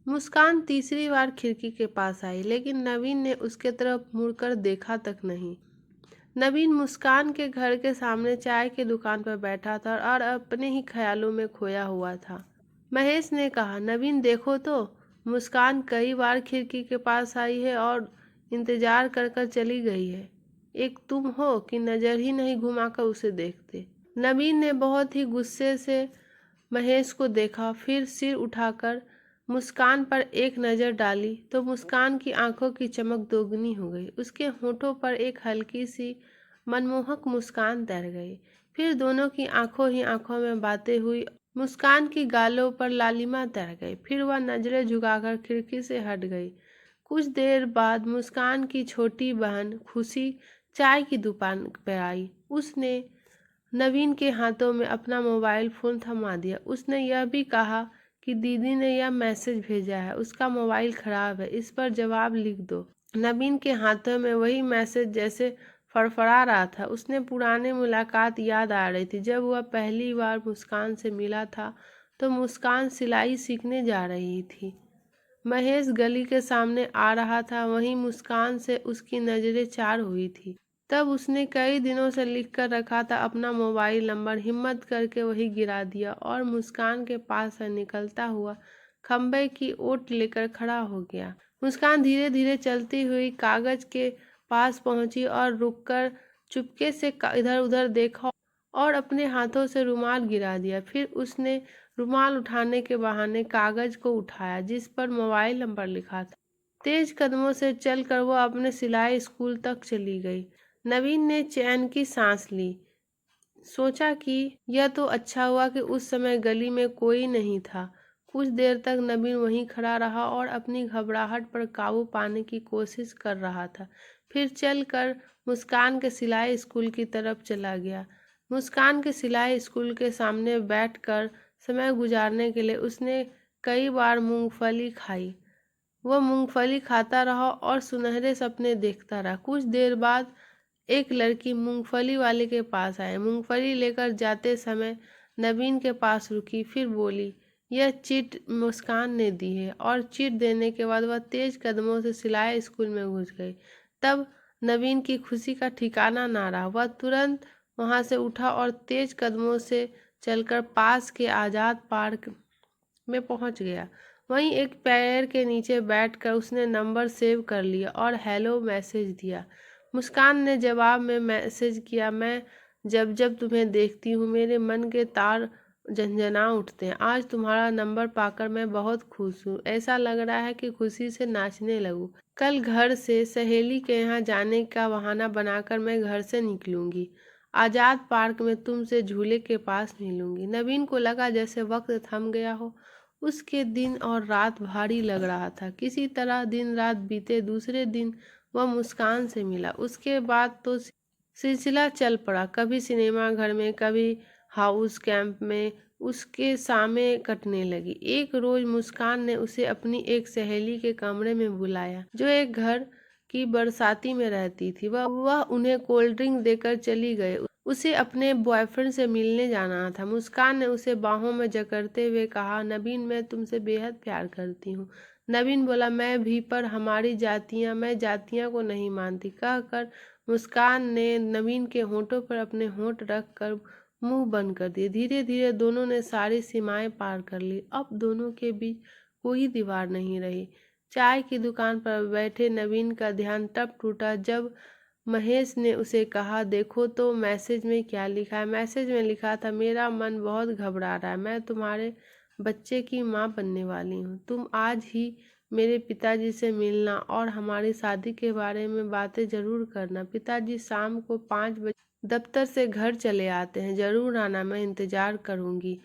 मुस्कान तीसरी बार खिड़की के पास आई, लेकिन नवीन ने उसके तरफ मुड़कर देखा तक नहीं। नवीन मुस्कान के घर के सामने चाय की दुकान पर बैठा था और अपने ही ख्यालों में खोया हुआ था। महेश ने कहा, नवीन देखो तो, मुस्कान कई बार खिड़की के पास आई है और इंतजार कर कर चली गई है। एक तुम हो कि नजर ही नहीं घुमाकर उसे देखते। नवीन ने बहुत ही गुस्से से महेश को देखा, फिर सिर उठाकर मुस्कान पर एक नज़र डाली तो मुस्कान की आंखों की चमक दोगुनी हो गई। उसके होठों पर एक हल्की सी मनमोहक मुस्कान तैर गई। फिर दोनों की आंखों ही आंखों में बातें हुई। मुस्कान की गालों पर लालिमा तैर गई। फिर वह नजरें झुकाकर खिड़की से हट गई। कुछ देर बाद मुस्कान की छोटी बहन खुशी चाय की दुकान पर आई। उसने नवीन के हाथों में अपना मोबाइल फ़ोन थमा दिया। उसने यह भी कहा कि दीदी ने यह मैसेज भेजा है, उसका मोबाइल ख़राब है, इस पर जवाब लिख दो। नवीन के हाथों में वही मैसेज जैसे फड़फड़ा रहा था। उसने पुरानी मुलाकात याद आ रही थी, जब वह पहली बार मुस्कान से मिला था तो मुस्कान सिलाई सीखने जा रही थी। महेश गली के सामने आ रहा था, वहीं मुस्कान से उसकी नज़रें चार हुई थी। तब उसने कई दिनों से लिख कर रखा था अपना मोबाइल नंबर, हिम्मत करके वही गिरा दिया और मुस्कान के पास से निकलता हुआ खंबे की ओट लेकर खड़ा हो गया। मुस्कान धीरे धीरे चलती हुई कागज के पास पहुंची और रुककर चुपके से इधर उधर देखा और अपने हाथों से रुमाल गिरा दिया। फिर उसने रुमाल उठाने के बहाने कागज को उठाया जिस पर मोबाइल नंबर लिखा था। तेज कदमों से चलकर वो अपने सिलाई स्कूल तक चली गई। नवीन ने चैन की सांस ली। सोचा कि यह तो अच्छा हुआ कि उस समय गली में कोई नहीं था। कुछ देर तक नवीन वहीं खड़ा रहा और अपनी घबराहट पर काबू पाने की कोशिश कर रहा था। फिर चलकर मुस्कान के सिलाई स्कूल की तरफ चला गया। मुस्कान के सिलाई स्कूल के सामने बैठकर समय गुजारने के लिए उसने कई बार मूंगफली खाई। वह मूंगफली खाता रहा और सुनहरे सपने देखता रहा। कुछ देर बाद एक लड़की मूंगफली वाले के पास आई। मूंगफली लेकर जाते समय नवीन के पास रुकी, फिर बोली, यह चिट मुस्कान ने दी है। और चिट देने के बाद वह तेज कदमों से सिलाई स्कूल में घुस गई। तब नवीन की खुशी का ठिकाना ना रहा। वह तुरंत वहां से उठा और तेज कदमों से चलकर पास के आजाद पार्क में पहुंच गया। वहीं एक पेड़ के नीचे बैठकर उसने नंबर सेव कर लिया और हेलो मैसेज दिया। मुस्कान ने जवाब में मैसेज किया, मैं जब जब तुम्हें देखती हूँ मेरे मन के तार झंझना उठते हैं। आज तुम्हारा नंबर पाकर मैं बहुत खुश हूँ। ऐसा लग रहा है कि खुशी से नाचने लगूं। कल घर से सहेली के यहाँ जाने का बहाना बनाकर मैं घर से निकलूंगी। आजाद पार्क में तुमसे झूले के पास मिलूंगी। नवीन को लगा जैसे वक्त थम गया हो। उसके दिन और रात भारी लग रहा था। किसी तरह दिन रात बीते। दूसरे दिन वह मुस्कान से मिला। उसके बाद तो सिलसिला चल पड़ा। कभी सिनेमा घर में, कभी हाउस कैंप में उसके सामने कटने लगी। एक रोज मुस्कान ने उसे अपनी एक सहेली के कमरे में बुलाया जो एक घर की बरसाती में रहती थी। वह उन्हें कोल्ड ड्रिंक देकर चली गई। उसे अपने बॉयफ्रेंड से मिलने जाना था। मुस्कान ने उसे बाहों में जकड़ते हुए कहा, नवीन मैं तुमसे बेहद प्यार करती हूँ। नवीन बोला, मैं भी, पर मैं जातियां को नहीं मानती। कहकर मुस्कान ने नवीन के होठों पर अपने होठ रख कर मुंह बंद कर दिए। धीरे धीरे दोनों ने सारी सीमाएं पार कर ली। अब दोनों के बीच कोई दीवार नहीं रही। चाय की दुकान पर बैठे नवीन का ध्यान तब टूटा जब महेश ने उसे कहा, देखो तो मैसेज में क्या लिखा है। मैसेज में लिखा था, मेरा मन बहुत घबरा रहा है, मैं तुम्हारे बच्चे की माँ बनने वाली हूँ। तुम आज ही मेरे पिताजी से मिलना और हमारी शादी के बारे में बातें जरूर करना। पिताजी शाम को 5 बजे दफ्तर से घर चले आते हैं, जरूर आना, मैं इंतजार करूंगी।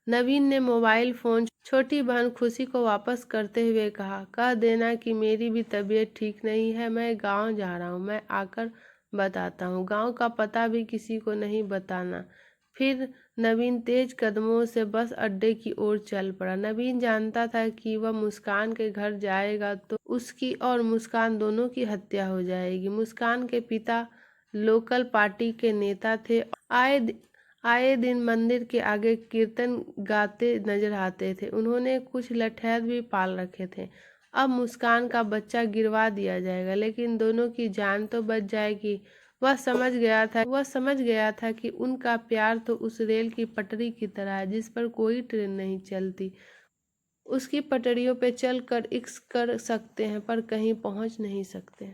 नवीन ने मोबाइल फोन छोटी बहन खुशी को वापस करते हुए कहा, कह देना कि मेरी भी तबीयत ठीक नहीं है, मैं गांव जा रहा हूँ, मैं आकर बताता हूँ। गांव का पता भी किसी को नहीं बताना। फिर नवीन तेज कदमों से बस अड्डे की ओर चल पड़ा। नवीन जानता था कि वह मुस्कान के घर जाएगा तो उसकी और मुस्कान दोनों की हत्या हो जाएगी। मुस्कान के पिता लोकल पार्टी के नेता थे। आए दिन मंदिर के आगे कीर्तन गाते नजर आते थे। उन्होंने कुछ लठैत भी पाल रखे थे। अब मुस्कान का बच्चा गिरवा दिया जाएगा, लेकिन दोनों की जान तो बच जाएगी। वह समझ गया था कि उनका प्यार तो उस रेल की पटरी की तरह है जिस पर कोई ट्रेन नहीं चलती। उसकी पटरियों पे चल कर इश्क कर सकते हैं पर कहीं पहुंच नहीं सकते।